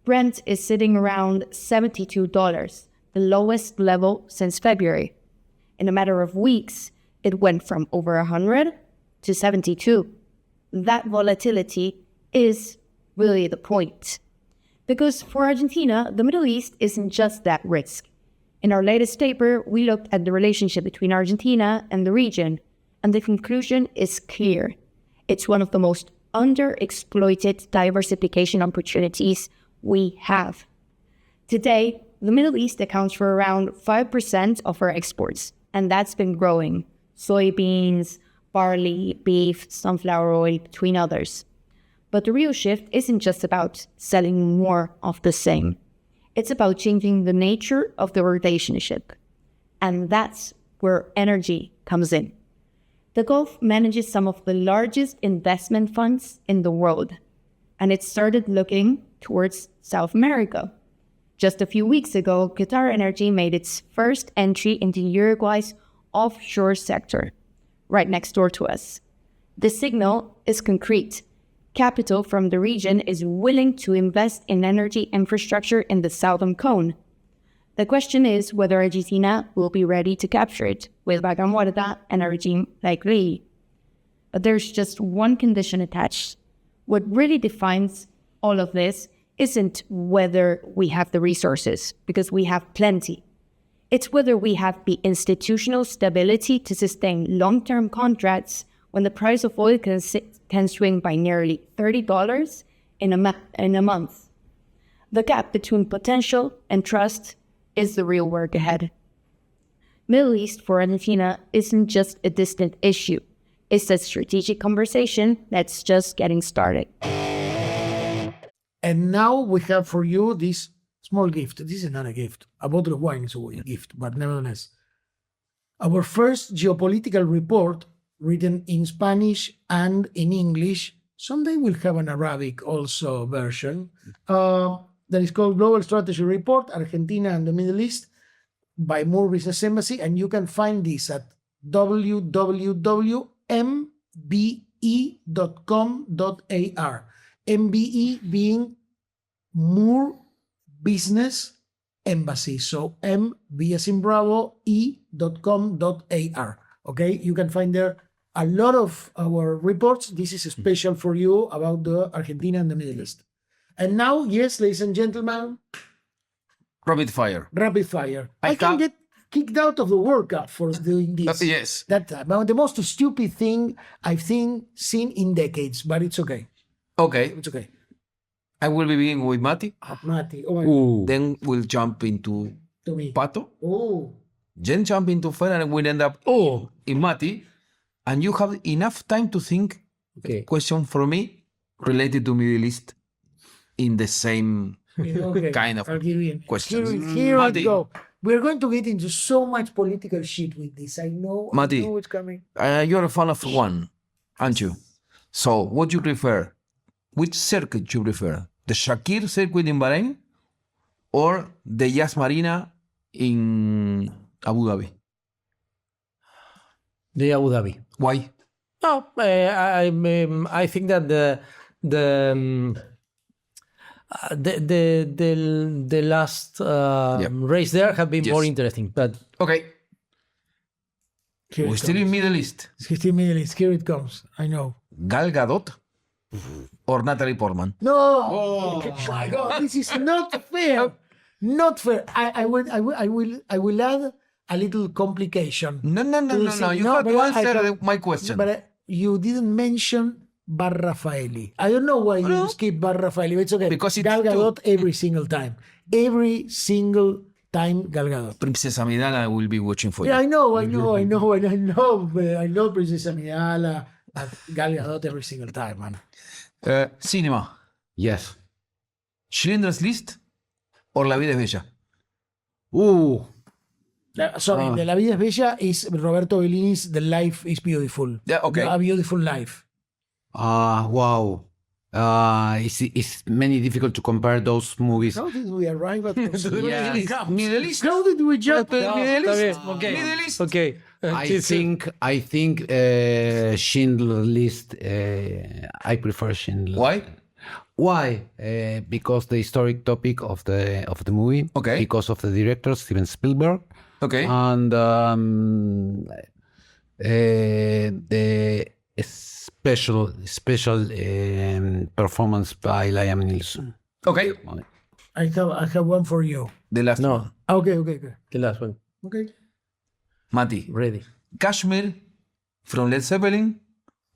Brent is sitting around $72, the lowest level since February. In a matter of weeks, it went from over 100 to 72. That volatility is really the point. Because for Argentina, the Middle East isn't just that risk. In our latest paper, we looked at the relationship between Argentina and the region, and the conclusion is clear. It's one of the most underexploited diversification opportunities we have. Today, the Middle East accounts for around 5% of our exports, and that's been growing. Soybeans, barley, beef, sunflower oil, between others. But the real shift isn't just about selling more of the same. It's about changing the nature of the relationship. And that's where energy comes in. The Gulf manages some of the largest investment funds in the world, and it started looking towards South America. Just a few weeks ago, Qatar Energy made its first entry into Uruguay's offshore sector, right next door to us. The signal is concrete. Capital from the region is willing to invest in energy infrastructure in the Southern Cone. The question is whether Argentina will be ready to capture it with Vaca Muerta and a regime like Lee. But there's just one condition attached. What really defines all of this isn't whether we have the resources, because we have plenty. It's whether we have the institutional stability to sustain long-term contracts when the price of oil can swing by nearly $30 in a month. The gap between potential and trust is the real work ahead. Middle East for Argentina isn't just a distant issue. It's a strategic conversation that's just getting started. And now we have for you this small gift. This is not a gift. A bottle of wine is a gift, but nevertheless. Our first geopolitical report, written in Spanish and in English. Someday we'll have an Arabic also version. That is called Global Strategy Report, Argentina and the Middle East, by Moore Business Embassy. And you can find this at www.mbe.com.ar. MBE being Moore Business Embassy. So MB as in Bravo, e.com.ar. Okay, you can find there a lot of our reports. This is special for you about the Argentina and the Middle East. And now, yes, ladies and gentlemen, Rapid fire. rapid fire. I I can have- get kicked out of the World Cup for doing this. Yes. That the most stupid thing I've seen in decades, but it's okay. Okay. It's okay. I will be beginning with Mati. Mati, oh my God, Then we'll jump into to me. Pato. Oh, Then jump into Fer and we'll end up in Mati. And you have enough time to think Okay. question for me related to Middle East in the same okay. kind of I'll give you questions. Here I Mati. go. We're going to get into so much political shit with this. I know Mati. what's coming. You're a fan of one, aren't you? So what do you prefer? Which circuit you prefer? The Shakir circuit in Bahrain or the Yas Marina in Abu Dhabi? The Abu Dhabi. Why? No, I think that the last race there have been more Yes. interesting. But Okay. Here We're it still comes. in Middle East. 60 minutes. Here it comes. I know. Gal Gadot or Natalie Portman? No. Oh my God. This is not fair. Not fair. I will add a little complication. No. You You have to but answer my question. But you didn't mention Bar Raffaeli. I don't know why you skip Bar Raffaeli. But it's okay. Because it's Gal too- Gadot every single time. Every single time Gal Gadot. Princesa Midala will be watching for Yeah, you. I know. I love Princess Amidala, Gal Gadot every single time, man. Cinema. Yes. Schindler's List or La Vida es Bella? Sorry, De La Vida es Bella is Roberto Bellini's The Life is Beautiful. Yeah, okay. A Beautiful Life. Wow. It's many difficult to compare those movies. How did we arrive at Yeah. Middle East. How did we jump? Middle East. okay. Middle East. Okay. I think Schindler List. I prefer Schindler. Why? Why? Because the historic topic of the movie. Okay. Because of the director Steven Spielberg. Okay. And the special performance by Liam Neeson. Okay. I have one for you. The last No, one. Okay. the last one. Okay. Mati. Ready. Kashmir from Led Zeppelin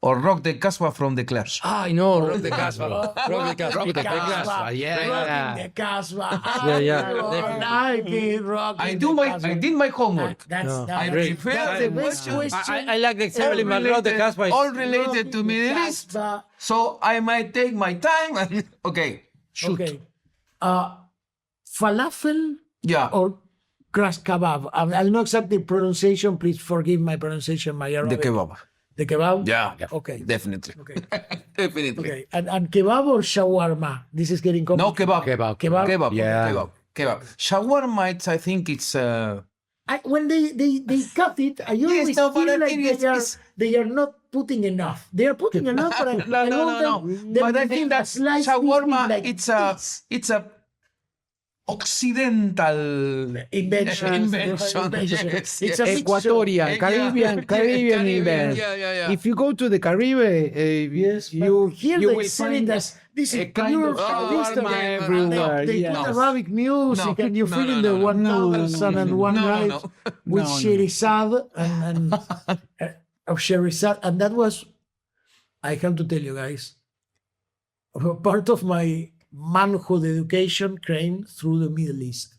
or Rock the Casbah from The Clash? I know. Rock the Casbah. Rock the Casbah. Yeah. The Casbah. Yeah, I did rock. I did my homework. That's I great. prepared the question. I like the example, but Rock the Casbah all is... related to Middle East. Casbah. So I might take my time. Okay. Shoot. Okay. Falafel Yeah. or crust kebab. I don't know exactly pronunciation. Please forgive my pronunciation. My The Arabic. kebab. The kebab. Yeah. Okay. Definitely. Okay. Definitely. Okay. And kebab or shawarma? This is getting No complicated. kebab. Kebab? Kebab. Yeah. Kebab. Shawarma, I think it's. When they cut it, I always no, but feel I like think they are not putting enough. They are putting enough, but I No. want them But I think that slice shawarma, like it's this. a occidental Invention. Yes, It's a yes. Equatorial, Caribbean event. Yeah. If you go to the Caribbean, Yes, you here you they will sell find it as this is a kind pure of Far-Eastern. shawarma everywhere. They yes. put Arabic music and you feel in the no. 1001 night with No, no. Sherizad and of Sherizad, and that was, I have to tell you guys, part of my manhood education came through the Middle East,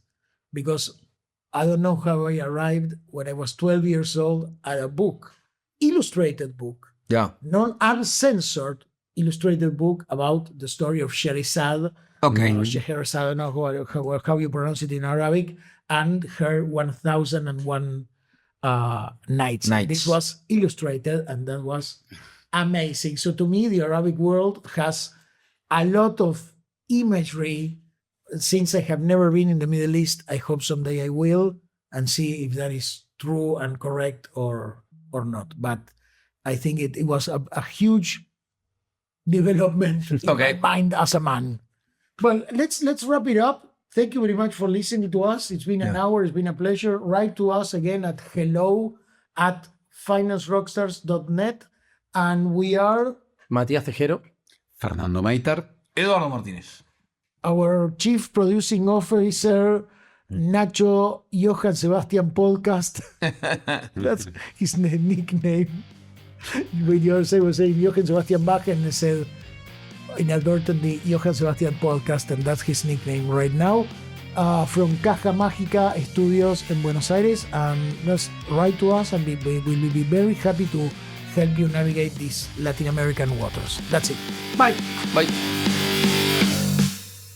because I don't know how I arrived when I was 12 years old at a book, illustrated book, Yeah. non-uncensored illustrated book about the story of Sherizad. Okay. Or Scheherazade, I don't know how you pronounce it in Arabic, and her 1001 nights. Nights. This was illustrated, and that was amazing. So to me, the Arabic world has a lot of imagery. Since I have never been in the Middle East, I hope someday I will and see if that is true and correct or not. But I think it was a huge development in Okay. my mind as a man. Well, let's wrap it up. Thank you very much for listening to us. It's been an hour. It's been a pleasure. Write to us again at hello@financerockstars.net. And we are Matías Tejero. Fernando Maitar. Eduardo Martínez. our chief producing officer, Nacho Johann Sebastian Podcast. That's his nickname. When you was saying Johann Sebastian Bach, and said inadvertently Johann Sebastian Podcast, and that's his nickname right now. From Caja Mágica Studios in Buenos Aires, and just write to us, and we will be very happy to help you navigate these Latin American waters. That's it. Bye. Bye.